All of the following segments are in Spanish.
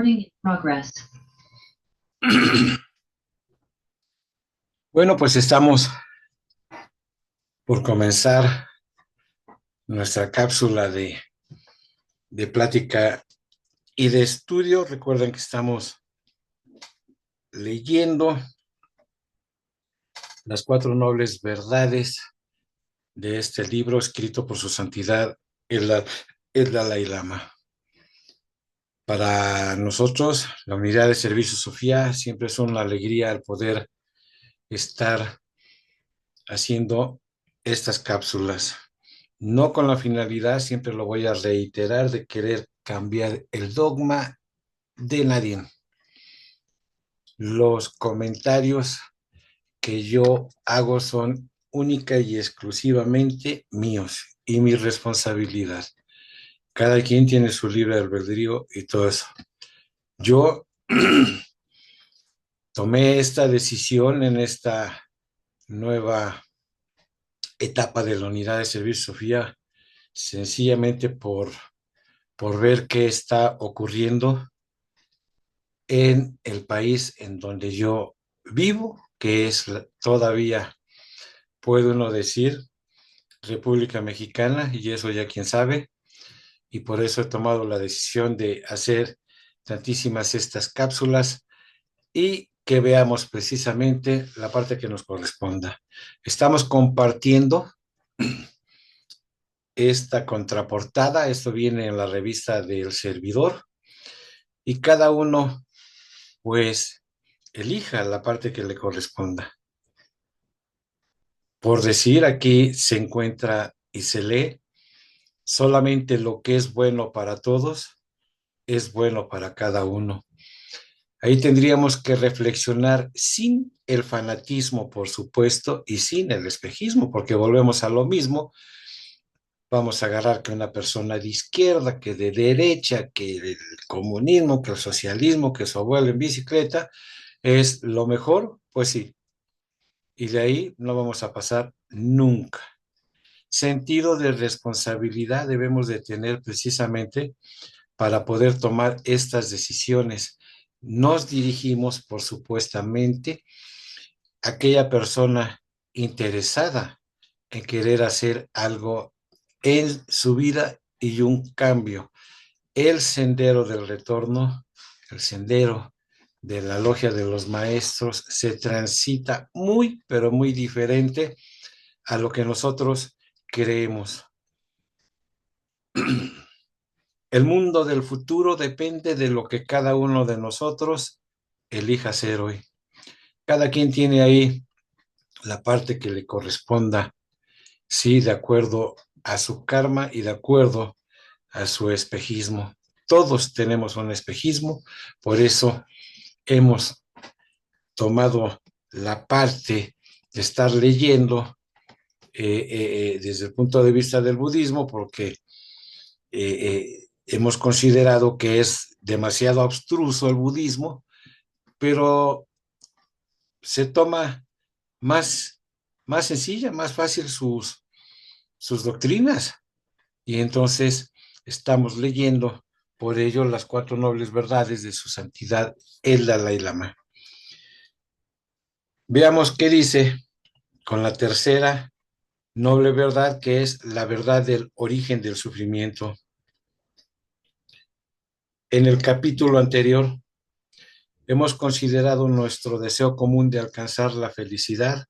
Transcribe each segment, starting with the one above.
Recording in progress. Bueno, pues estamos por comenzar nuestra cápsula de plática y de estudio. Recuerden que estamos leyendo las cuatro nobles verdades de este libro escrito por su santidad el Dalai Lama. Para nosotros, la unidad de servicio Sofía siempre es una alegría el poder estar haciendo estas cápsulas. No con la finalidad, siempre lo voy a reiterar, de querer cambiar el dogma de nadie. Los comentarios que yo hago son única y exclusivamente míos y mi responsabilidad. Cada quien tiene su libre albedrío y todo eso. Yo tomé esta decisión en esta nueva etapa de la unidad de servicio Sofía, sencillamente por ver qué está ocurriendo en el país en donde yo vivo, que es todavía, puede uno decir, República Mexicana, y eso ya quién sabe, y por eso he tomado la decisión de hacer tantísimas estas cápsulas y que veamos precisamente la parte que nos corresponda. Estamos compartiendo esta contraportada, esto viene en la revista del servidor, y cada uno pues elija la parte que le corresponda. Por decir, aquí se encuentra y se lee, solamente lo que es bueno para todos es bueno para cada uno. Ahí tendríamos que reflexionar sin el fanatismo, por supuesto, y sin el espejismo, porque volvemos a lo mismo. Vamos a agarrar que una persona de izquierda, que de derecha, que el comunismo, que el socialismo, que su abuelo en bicicleta es lo mejor, pues sí. Y de ahí no vamos a pasar nunca. Sentido de responsabilidad debemos de tener precisamente para poder tomar estas decisiones. Nos dirigimos, por supuestamente, a aquella persona interesada en querer hacer algo en su vida y un cambio. El sendero del retorno, el sendero de la logia de los maestros se transita muy, pero muy diferente a lo que nosotros creemos. El mundo del futuro depende de lo que cada uno de nosotros elija hacer hoy. Cada quien tiene ahí la parte que le corresponda, sí, de acuerdo a su karma y de acuerdo a su espejismo. Todos tenemos un espejismo, por eso hemos tomado la parte de estar leyendo desde el punto de vista del budismo, porque hemos considerado que es demasiado abstruso el budismo, pero se toma más, más sencilla, más fácil sus doctrinas. Y entonces estamos leyendo por ello las cuatro nobles verdades de su santidad el Dalai Lama. Veamos qué dice con la tercera noble verdad, que es la verdad del origen del sufrimiento. En el capítulo anterior hemos considerado nuestro deseo común de alcanzar la felicidad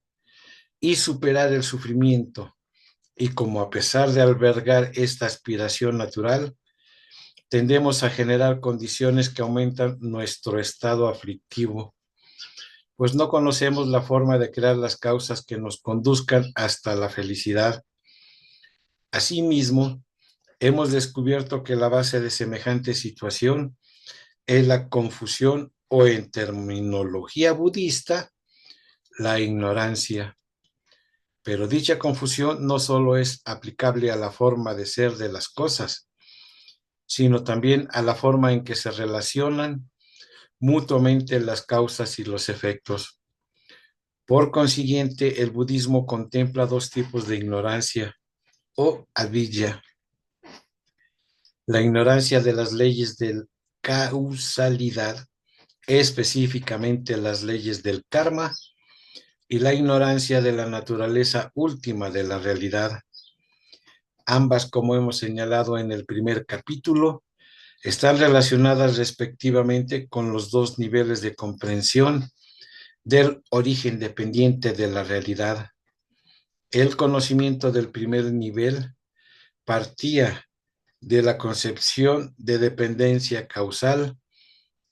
y superar el sufrimiento, y como a pesar de albergar esta aspiración natural, tendemos a generar condiciones que aumentan nuestro estado aflictivo, pues no conocemos la forma de crear las causas que nos conduzcan hasta la felicidad. Asimismo, hemos descubierto que la base de semejante situación es la confusión o, en terminología budista, la ignorancia. Pero dicha confusión no solo es aplicable a la forma de ser de las cosas, sino también a la forma en que se relacionan mutuamente las causas y los efectos. Por consiguiente, el budismo contempla dos tipos de ignorancia o avidya: la ignorancia de las leyes del causalidad, específicamente las leyes del karma y la ignorancia de la naturaleza última de la realidad. Ambas, como hemos señalado en el primer capítulo, están relacionadas respectivamente con los dos niveles de comprensión del origen dependiente de la realidad. El conocimiento del primer nivel partía de la concepción de dependencia causal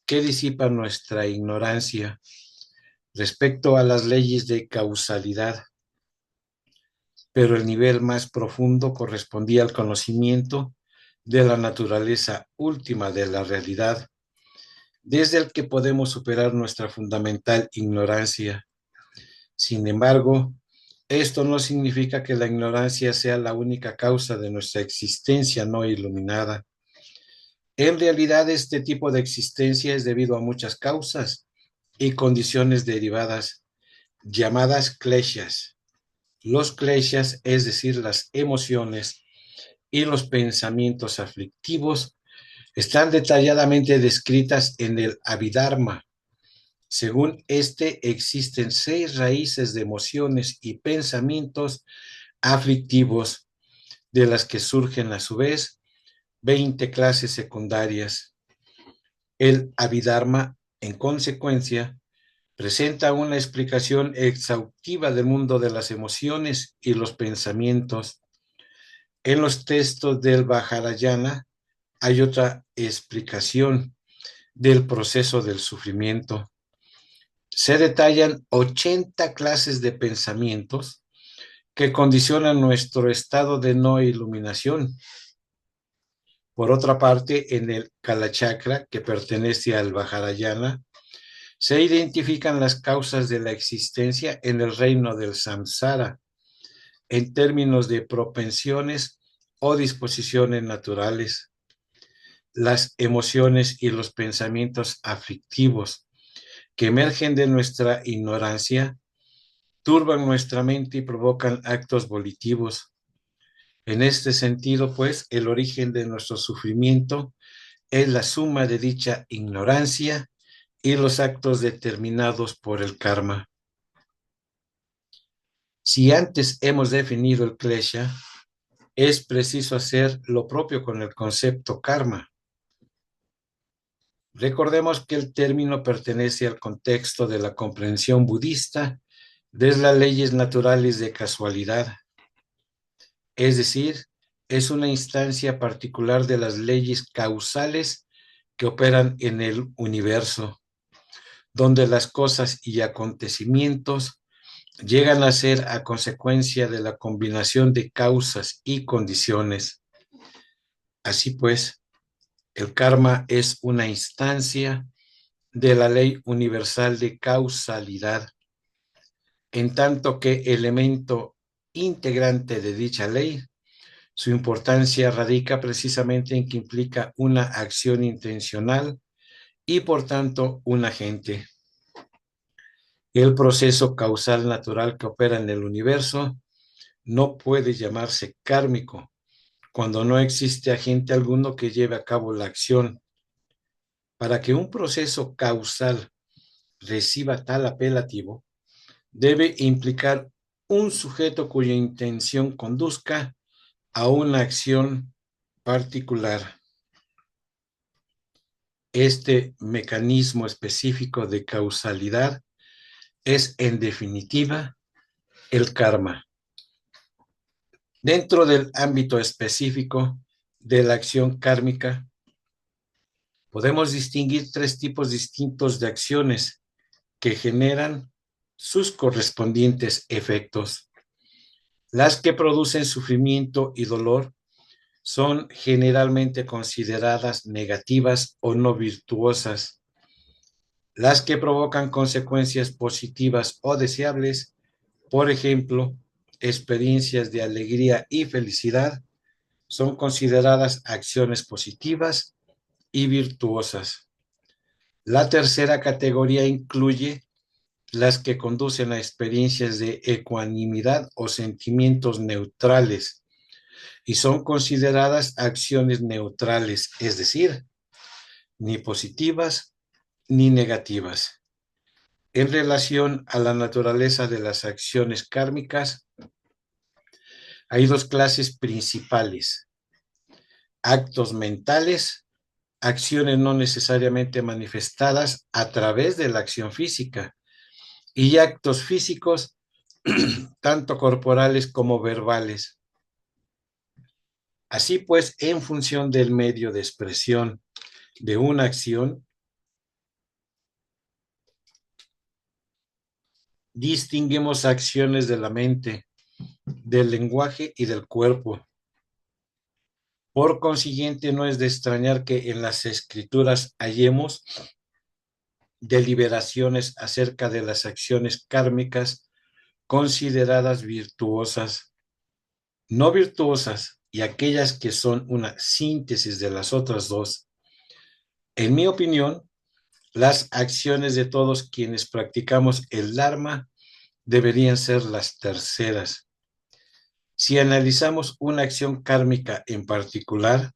que disipa nuestra ignorancia respecto a las leyes de causalidad, pero el nivel más profundo correspondía al conocimiento de la naturaleza última de la realidad, desde el que podemos superar nuestra fundamental ignorancia. Sin embargo, esto no significa que la ignorancia sea la única causa de nuestra existencia no iluminada. En realidad, este tipo de existencia es debido a muchas causas y condiciones derivadas, llamadas kleshas. Los kleshas, es decir, las emociones y los pensamientos aflictivos, están detalladamente descritas en el Abhidharma. Según este, existen 6 raíces de emociones y pensamientos aflictivos, de las que surgen a su vez 20 clases secundarias. El Abhidharma, en consecuencia, presenta una explicación exhaustiva del mundo de las emociones y los pensamientos. En los textos del Vajrayana hay otra explicación del proceso del sufrimiento. Se detallan 80 clases de pensamientos que condicionan nuestro estado de no iluminación. Por otra parte, en el Kalachakra, que pertenece al Vajrayana, se identifican las causas de la existencia en el reino del samsara, en términos de propensiones o disposiciones naturales. Las emociones y los pensamientos aflictivos que emergen de nuestra ignorancia turban nuestra mente y provocan actos volitivos. En este sentido, pues, el origen de nuestro sufrimiento es la suma de dicha ignorancia y los actos determinados por el karma. Si antes hemos definido el klesha, es preciso hacer lo propio con el concepto karma. Recordemos que el término pertenece al contexto de la comprensión budista de las leyes naturales de casualidad, es decir, es una instancia particular de las leyes causales que operan en el universo, donde las cosas y acontecimientos llegan a ser a consecuencia de la combinación de causas y condiciones. Así pues, el karma es una instancia de la ley universal de causalidad, en tanto que elemento integrante de dicha ley. Su importancia radica precisamente en que implica una acción intencional y, por tanto, un agente. El proceso causal natural que opera en el universo no puede llamarse kármico cuando no existe agente alguno que lleve a cabo la acción. Para que un proceso causal reciba tal apelativo, debe implicar un sujeto cuya intención conduzca a una acción particular. Este mecanismo específico de causalidad es, en definitiva, el karma. Dentro del ámbito específico de la acción kármica, podemos distinguir 3 tipos distintos de acciones que generan sus correspondientes efectos. Las que producen sufrimiento y dolor son generalmente consideradas negativas o no virtuosas. Las que provocan consecuencias positivas o deseables, por ejemplo, experiencias de alegría y felicidad, son consideradas acciones positivas y virtuosas. La tercera categoría incluye las que conducen a experiencias de ecuanimidad o sentimientos neutrales y son consideradas acciones neutrales, es decir, ni positivas ni negativas. En relación a la naturaleza de las acciones kármicas, hay dos clases principales: actos mentales, acciones no necesariamente manifestadas a través de la acción física, y actos físicos, tanto corporales como verbales. Así pues, en función del medio de expresión de una acción, distinguimos acciones de la mente, del lenguaje y del cuerpo. Por consiguiente, no es de extrañar que en las escrituras hallemos deliberaciones acerca de las acciones kármicas consideradas virtuosas, no virtuosas y aquellas que son una síntesis de las otras dos. En mi opinión, las acciones de todos quienes practicamos el Dharma deberían ser las terceras. Si analizamos una acción kármica en particular,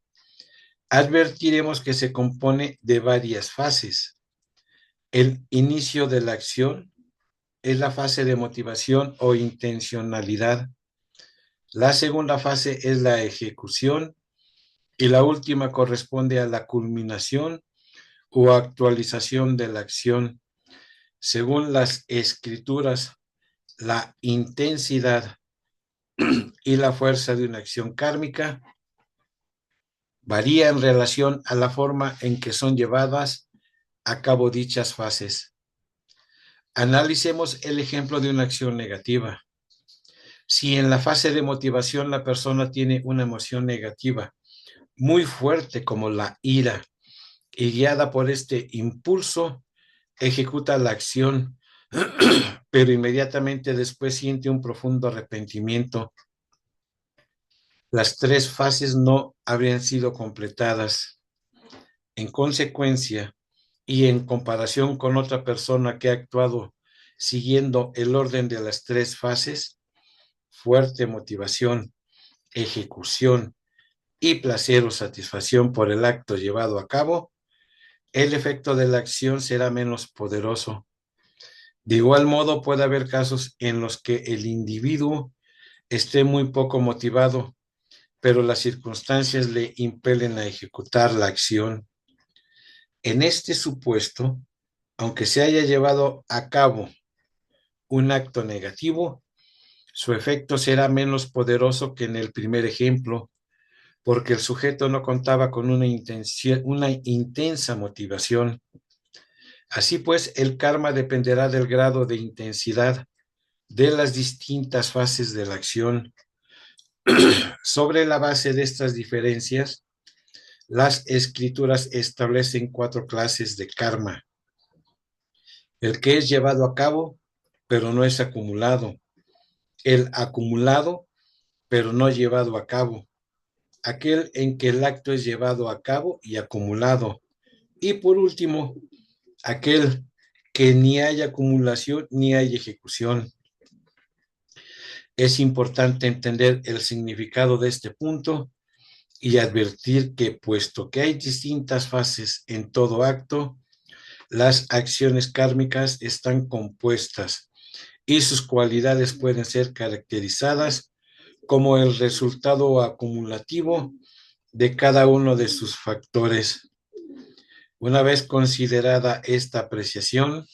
advertiremos que se compone de varias fases. El inicio de la acción es la fase de motivación o intencionalidad. La segunda fase es la ejecución y la última corresponde a la culminación o actualización de la acción. Según las escrituras, la intensidad y la fuerza de una acción kármica varía en relación a la forma en que son llevadas a cabo dichas fases. Analicemos el ejemplo de una acción negativa. Si en la fase de motivación la persona tiene una emoción negativa muy fuerte como la ira y guiada por este impulso, ejecuta la acción, pero inmediatamente después siente un profundo arrepentimiento. Las tres fases no habrían sido completadas. En consecuencia, y en comparación con otra persona que ha actuado siguiendo el orden de las tres fases, fuerte motivación, ejecución y placer o satisfacción por el acto llevado a cabo, el efecto de la acción será menos poderoso. De igual modo, puede haber casos en los que el individuo esté muy poco motivado, pero las circunstancias le impelen a ejecutar la acción. En este supuesto, aunque se haya llevado a cabo un acto negativo, su efecto será menos poderoso que en el primer ejemplo, porque el sujeto no contaba con una intensa motivación. Así pues, el karma dependerá del grado de intensidad de las distintas fases de la acción. Sobre la base de estas diferencias, las escrituras establecen cuatro clases de karma: el que es llevado a cabo, pero no es acumulado; el acumulado, pero no llevado a cabo; aquel en que el acto es llevado a cabo y acumulado; y por último, aquel que ni hay acumulación ni hay ejecución. Es importante entender el significado de este punto y advertir que, puesto que hay distintas fases en todo acto, las acciones kármicas están compuestas y sus cualidades pueden ser caracterizadas como el resultado acumulativo de cada uno de sus factores. Una vez considerada esta apreciación,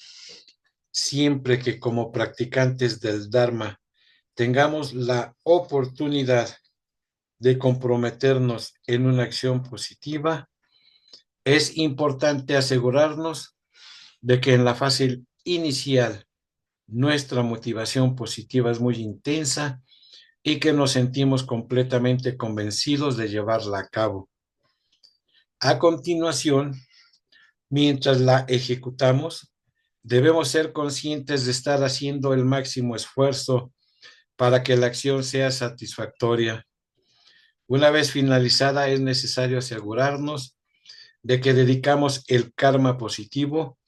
siempre que como practicantes del Dharma tengamos la oportunidad de comprometernos en una acción positiva, es importante asegurarnos de que en la fase inicial nuestra motivación positiva es muy intensa y que nos sentimos completamente convencidos de llevarla a cabo. A continuación, mientras la ejecutamos, debemos ser conscientes de estar haciendo el máximo esfuerzo para que la acción sea satisfactoria. Una vez finalizada, es necesario asegurarnos de que dedicamos el karma positivo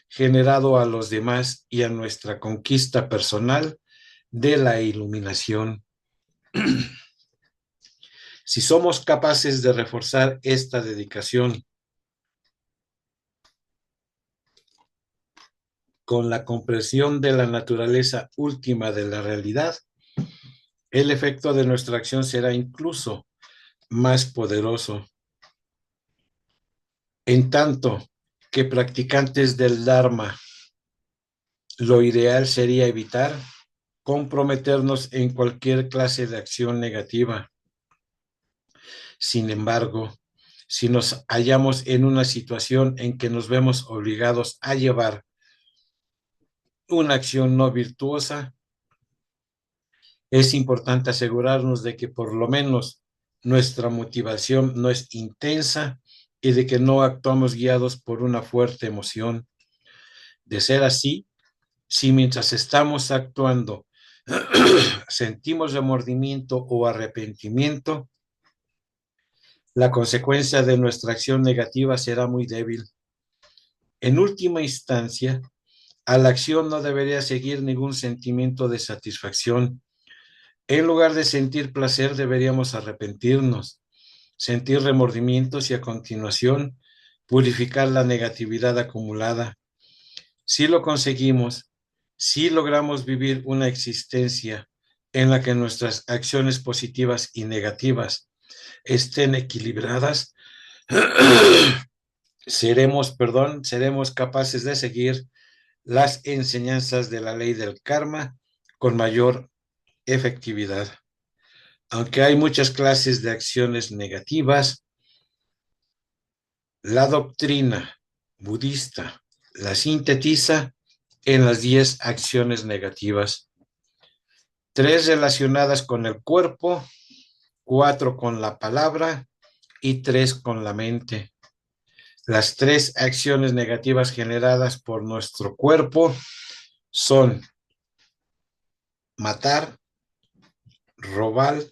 generado a los demás y a nuestra conquista personal de la iluminación. Si somos capaces de reforzar esta dedicación con la comprensión de la naturaleza última de la realidad, el efecto de nuestra acción será incluso más poderoso. En tanto que practicantes del Dharma, lo ideal sería evitar comprometernos en cualquier clase de acción negativa. Sin embargo, si nos hallamos en una situación en que nos vemos obligados a llevar una acción no virtuosa, es importante asegurarnos de que por lo menos nuestra motivación no es intensa y de que no actuamos guiados por una fuerte emoción. De ser así, si mientras estamos actuando sentimos remordimiento o arrepentimiento, la consecuencia de nuestra acción negativa será muy débil. En última instancia, a la acción no debería seguir ningún sentimiento de satisfacción. En lugar de sentir placer, deberíamos arrepentirnos, sentir remordimientos y a continuación purificar la negatividad acumulada. Si lo conseguimos, si logramos vivir una existencia en la que nuestras acciones positivas y negativas estén equilibradas, seremos capaces de seguir las enseñanzas de la ley del karma con mayor efectividad. Aunque hay muchas clases de acciones negativas, la doctrina budista la sintetiza en las 10 acciones negativas, 3 relacionadas con el cuerpo, 4 con la palabra y 3 con la mente. Las 3 acciones negativas generadas por nuestro cuerpo son matar, robar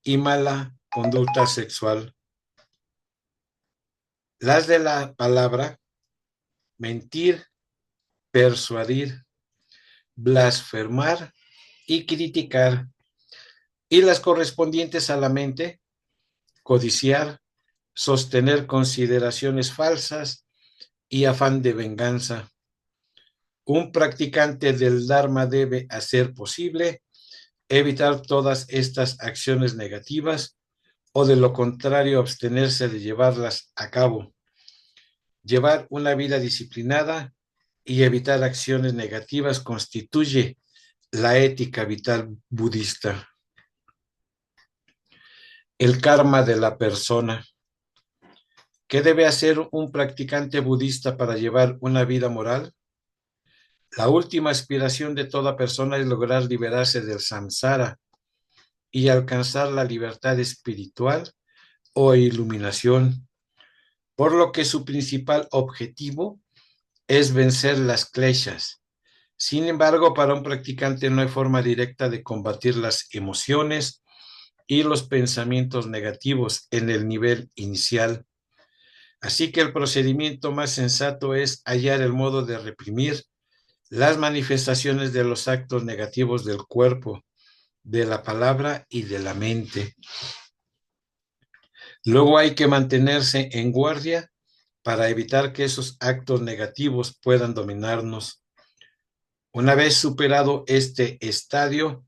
y mala conducta sexual. Las de la palabra, mentir, persuadir, blasfemar y criticar. Y las correspondientes a la mente, codiciar, sostener consideraciones falsas y afán de venganza. Un practicante del Dharma debe hacer posible evitar todas estas acciones negativas o de lo contrario abstenerse de llevarlas a cabo. Llevar una vida disciplinada y evitar acciones negativas constituye la ética vital budista. El karma de la persona. ¿Qué debe hacer un practicante budista para llevar una vida moral? La última aspiración de toda persona es lograr liberarse del samsara y alcanzar la libertad espiritual o iluminación, por lo que su principal objetivo es vencer las kleshas. Sin embargo, para un practicante no hay forma directa de combatir las emociones y los pensamientos negativos en el nivel inicial. Así que el procedimiento más sensato es hallar el modo de reprimir las manifestaciones de los actos negativos del cuerpo, de la palabra y de la mente. Luego hay que mantenerse en guardia para evitar que esos actos negativos puedan dominarnos. Una vez superado este estadio,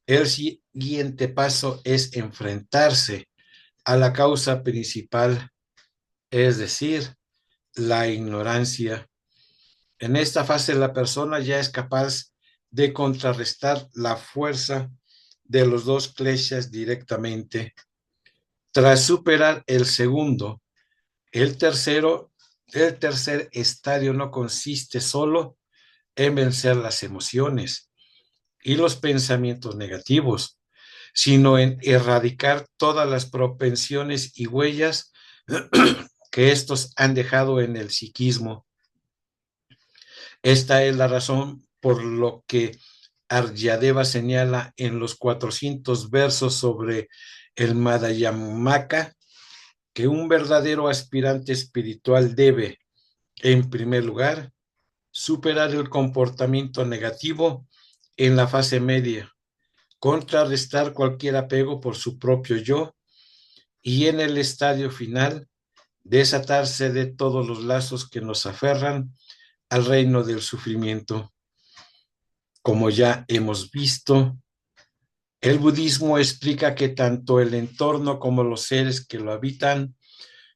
el siguiente paso es enfrentarse a la causa principal, es decir, la ignorancia. En esta fase la persona ya es capaz de contrarrestar la fuerza de los dos kleshas directamente. Tras superar el segundo, el tercer estadio no consiste solo en vencer las emociones y los pensamientos negativos, sino en erradicar todas las propensiones y huellas que estos han dejado en el psiquismo. Esta es la razón por lo que Aryadeva señala en los 400 versos sobre el Madhyamaka que un verdadero aspirante espiritual debe, en primer lugar, superar el comportamiento negativo en la fase media, contrarrestar cualquier apego por su propio yo y en el estadio final, desatarse de todos los lazos que nos aferran al reino del sufrimiento. Como ya hemos visto, el budismo explica que tanto el entorno como los seres que lo habitan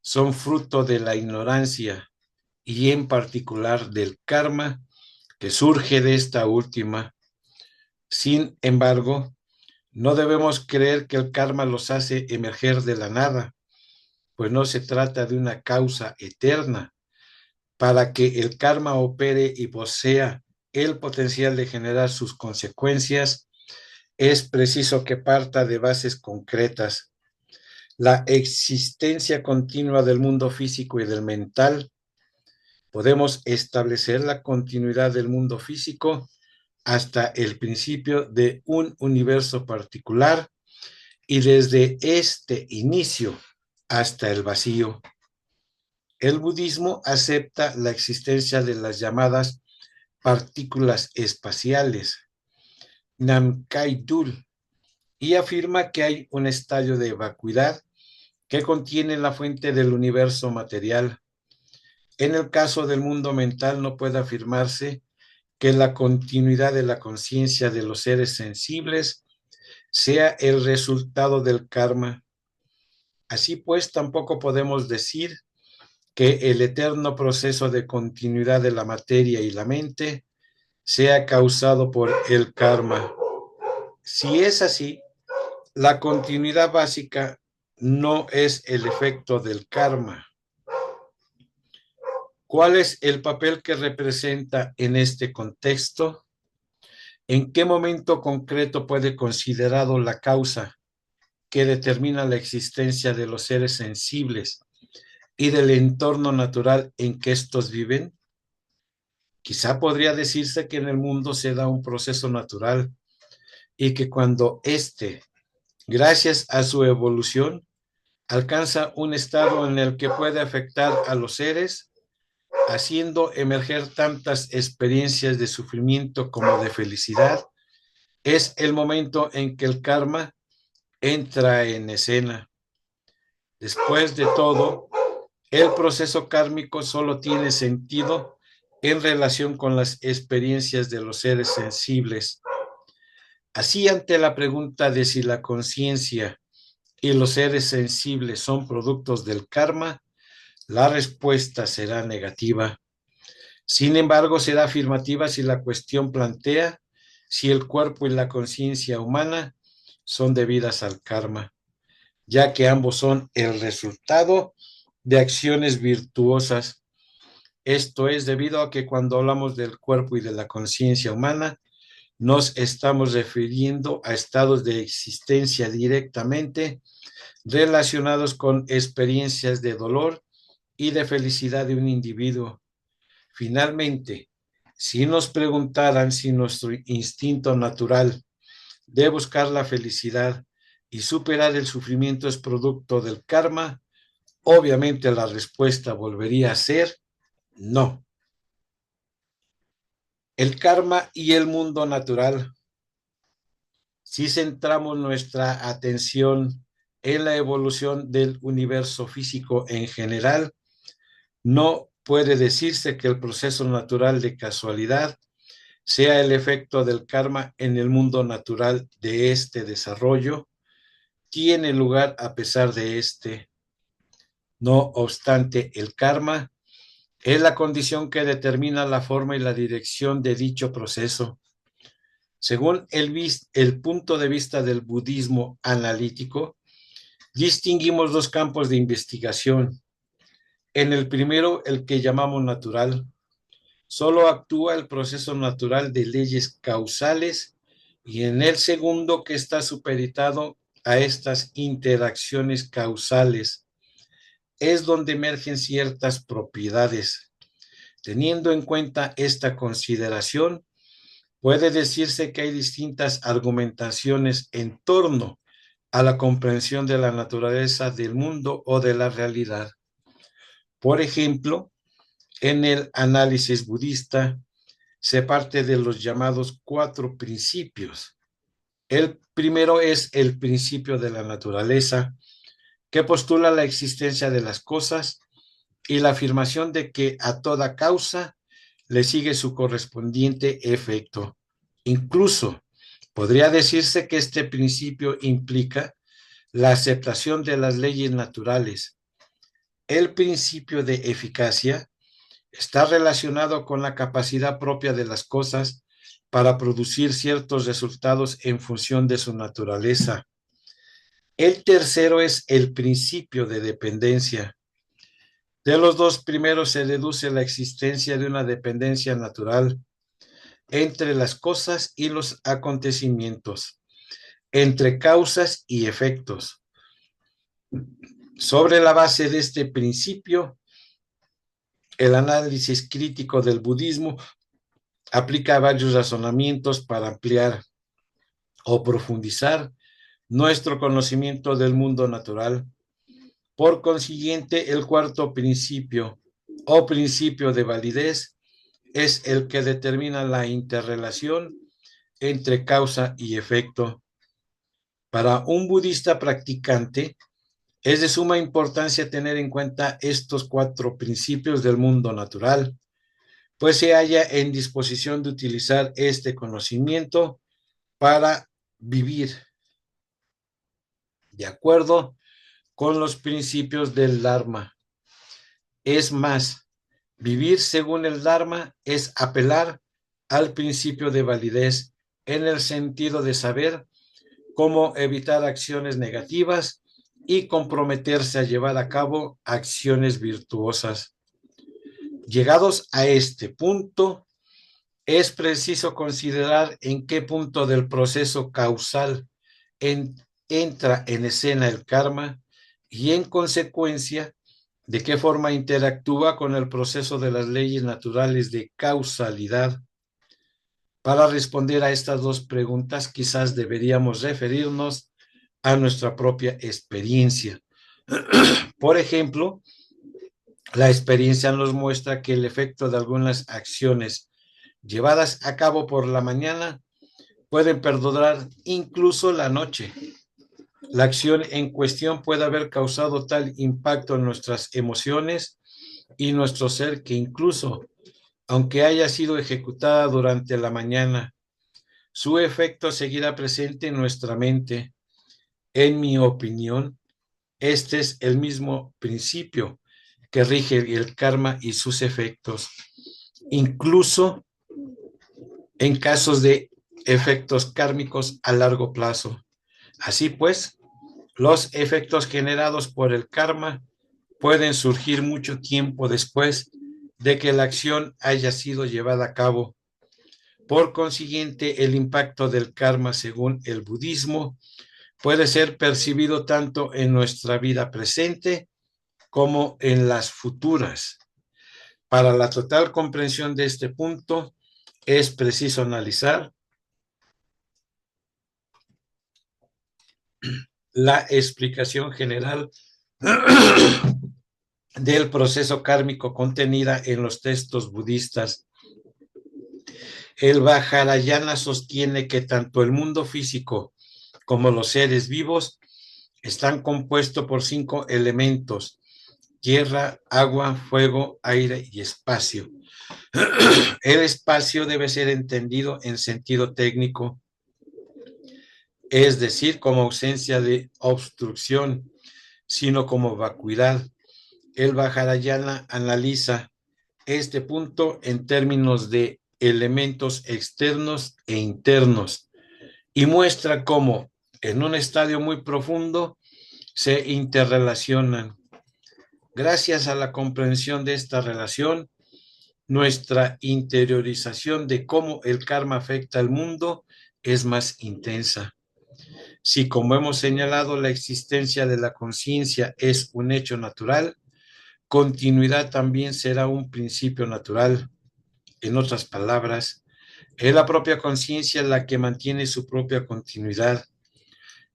son fruto de la ignorancia y en particular del karma que surge de esta última. Sin embargo, no debemos creer que el karma los hace emerger de la nada, pues no se trata de una causa eterna. Para que el karma opere y posea el potencial de generar sus consecuencias, es preciso que parta de bases concretas. La existencia continua del mundo físico y del mental. Podemos establecer la continuidad del mundo físico hasta el principio de un universo particular y desde este inicio hasta el vacío. El budismo acepta la existencia de las llamadas partículas espaciales, Namkai-dul, y afirma que hay un estadio de vacuidad que contiene la fuente del universo material. En el caso del mundo mental no puede afirmarse que la continuidad de la conciencia de los seres sensibles sea el resultado del karma. Así pues, tampoco podemos decir que el eterno proceso de continuidad de la materia y la mente sea causado por el karma. Si es así, la continuidad básica no es el efecto del karma. ¿Cuál es el papel que representa en este contexto? ¿En qué momento concreto puede considerado la causa que determina la existencia de los seres sensibles y del entorno natural en que estos viven? Quizá podría decirse que en el mundo se da un proceso natural y que cuando éste, gracias a su evolución, alcanza un estado en el que puede afectar a los seres, haciendo emerger tantas experiencias de sufrimiento como de felicidad, es el momento en que el karma entra en escena. Después de todo, el proceso kármico solo tiene sentido en relación con las experiencias de los seres sensibles. Así, ante la pregunta de si la conciencia y los seres sensibles son productos del karma, la respuesta será negativa. Sin embargo, será afirmativa si la cuestión plantea si el cuerpo y la conciencia humana son debidas al karma, ya que ambos son el resultado de acciones virtuosas. Esto es debido a que cuando hablamos del cuerpo y de la conciencia humana, nos estamos refiriendo a estados de existencia directamente relacionados con experiencias de dolor y de felicidad de un individuo. Finalmente, si nos preguntaran si nuestro instinto natural de buscar la felicidad y superar el sufrimiento es producto del karma, obviamente la respuesta volvería a ser no. El karma y el mundo natural. Si centramos nuestra atención en la evolución del universo físico en general, no puede decirse que el proceso natural de casualidad sea el efecto del karma en el mundo natural de este desarrollo, tiene lugar a pesar de este. No obstante, el karma es la condición que determina la forma y la dirección de dicho proceso. Según el punto de vista del budismo analítico, distinguimos dos campos de investigación. En el primero, el que llamamos natural, solo actúa el proceso natural de leyes causales, y en el segundo, que está supeditado a estas interacciones causales, es donde emergen ciertas propiedades. Teniendo en cuenta esta consideración, puede decirse que hay distintas argumentaciones en torno a la comprensión de la naturaleza del mundo o de la realidad. Por ejemplo, en el análisis budista se parte de los llamados 4 principios. El primero es el principio de la naturaleza, que postula la existencia de las cosas y la afirmación de que a toda causa le sigue su correspondiente efecto. Incluso podría decirse que este principio implica la aceptación de las leyes naturales. El principio de eficacia está relacionado con la capacidad propia de las cosas para producir ciertos resultados en función de su naturaleza. El tercero es el principio de dependencia. De los dos primeros se deduce la existencia de una dependencia natural entre las cosas y los acontecimientos, entre causas y efectos. Sobre la base de este principio, el análisis crítico del budismo aplica varios razonamientos para ampliar o profundizar nuestro conocimiento del mundo natural. Por consiguiente, el cuarto principio o principio de validez es el que determina la interrelación entre causa y efecto. Para un budista practicante, es de suma importancia tener en cuenta estos cuatro principios del mundo natural, pues se halla en disposición de utilizar este conocimiento para vivir de acuerdo con los principios del Dharma. Es más, vivir según el Dharma es apelar al principio de validez en el sentido de saber cómo evitar acciones negativas y comprometerse a llevar a cabo acciones virtuosas. Llegados a este punto, es preciso considerar en qué punto del proceso causal entra en escena el karma y, en consecuencia, de qué forma interactúa con el proceso de las leyes naturales de causalidad. Para responder a estas dos preguntas, quizás deberíamos referirnos a nuestra propia experiencia. Por ejemplo, la experiencia nos muestra que el efecto de algunas acciones llevadas a cabo por la mañana pueden perdurar incluso la noche. La acción en cuestión puede haber causado tal impacto en nuestras emociones y nuestro ser que incluso, aunque haya sido ejecutada durante la mañana, su efecto seguirá presente en nuestra mente. En mi opinión, este es el mismo principio que rige el karma y sus efectos, incluso en casos de efectos kármicos a largo plazo. Así pues, los efectos generados por el karma pueden surgir mucho tiempo después de que la acción haya sido llevada a cabo. Por consiguiente, el impacto del karma, según el budismo, puede ser percibido tanto en nuestra vida presente como en las futuras. Para la total comprensión de este punto, es preciso analizar la explicación general del proceso kármico contenida en los textos budistas. El Vajrayana sostiene que tanto el mundo físico como los seres vivos están compuestos por 5 elementos: tierra, agua, fuego, aire y espacio. El espacio debe ser entendido en sentido técnico, es decir, como ausencia de obstrucción, sino como vacuidad. El Vajrayana analiza este punto en términos de elementos externos e internos y muestra cómo, en un estadio muy profundo, se interrelacionan. Gracias a la comprensión de esta relación, nuestra interiorización de cómo el karma afecta al mundo es más intensa. Si, como hemos señalado, la existencia de la conciencia es un hecho natural, continuidad también será un principio natural. En otras palabras, es la propia conciencia la que mantiene su propia continuidad.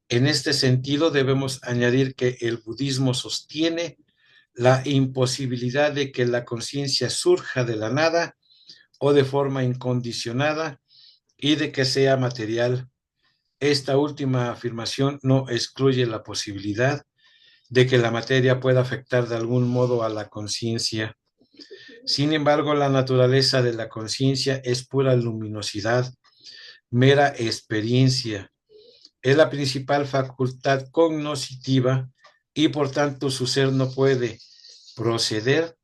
En este sentido, debemos añadir que el budismo sostiene la imposibilidad de que la conciencia surja de la nada o de forma incondicionada y de que sea material. Esta última afirmación no excluye la posibilidad de que la materia pueda afectar de algún modo a la conciencia. Sin embargo, la naturaleza de la conciencia es pura luminosidad, mera experiencia. Es la principal facultad cognoscitiva y por tanto su ser no puede proceder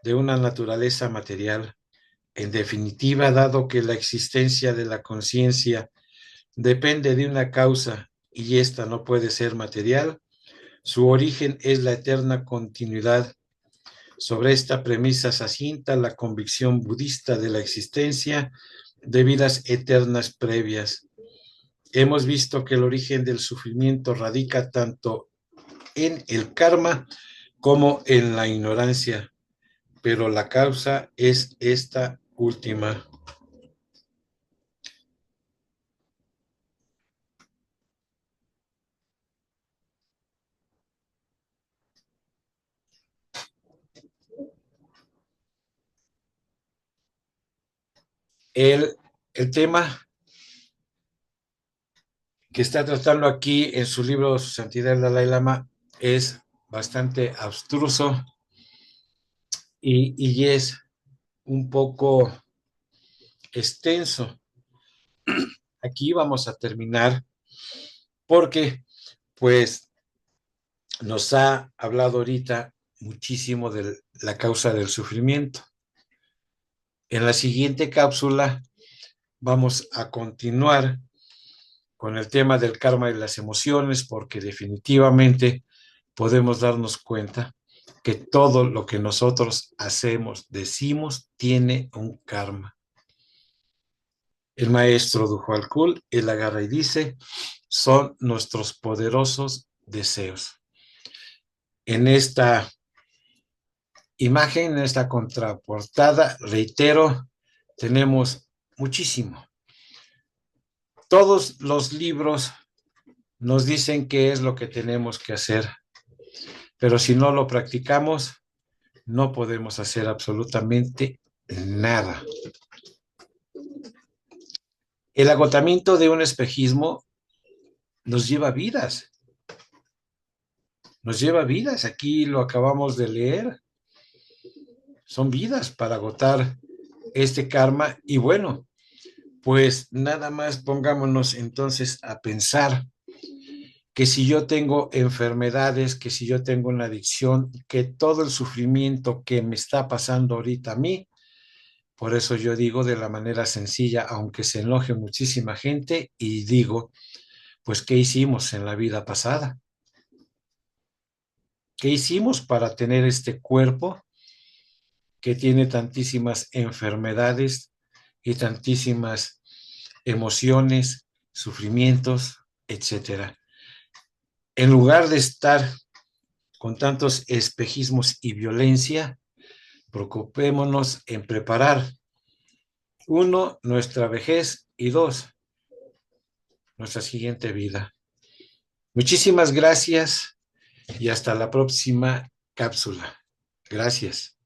de una naturaleza material. En definitiva, dado que la existencia de la conciencia depende de una causa y ésta no puede ser material, su origen es la eterna continuidad. Sobre esta premisa se asienta la convicción budista de la existencia de vidas eternas previas. Hemos visto que el origen del sufrimiento radica tanto en el karma como en la ignorancia, pero la causa es esta última. El, el tema que está tratando aquí en su libro Su Santidad el Dalai Lama es bastante abstruso y es un poco extenso. Aquí vamos a terminar porque pues nos ha hablado ahorita muchísimo de la causa del sufrimiento. En la siguiente cápsula vamos a continuar con el tema del karma y las emociones, porque definitivamente podemos darnos cuenta que todo lo que nosotros hacemos, decimos, tiene un karma. El maestro Duhalkul, él agarra y dice, son nuestros poderosos deseos. En esta imagen, en esta contraportada, reitero, tenemos muchísimo. Todos los libros nos dicen qué es lo que tenemos que hacer, pero si no lo practicamos, no podemos hacer absolutamente nada. El agotamiento de un espejismo nos lleva vidas, aquí lo acabamos de leer, son vidas para agotar este karma y bueno, pues nada más pongámonos entonces a pensar que si yo tengo enfermedades, que si yo tengo una adicción, que todo el sufrimiento que me está pasando ahorita a mí, por eso yo digo de la manera sencilla, aunque se enoje muchísima gente, y digo, pues, ¿qué hicimos en la vida pasada? ¿Qué hicimos para tener este cuerpo que tiene tantísimas enfermedades y tantísimas emociones, sufrimientos, etcétera? En lugar de estar con tantos espejismos y violencia, preocupémonos en preparar, uno, nuestra vejez y dos, nuestra siguiente vida. Muchísimas gracias y hasta la próxima cápsula. Gracias.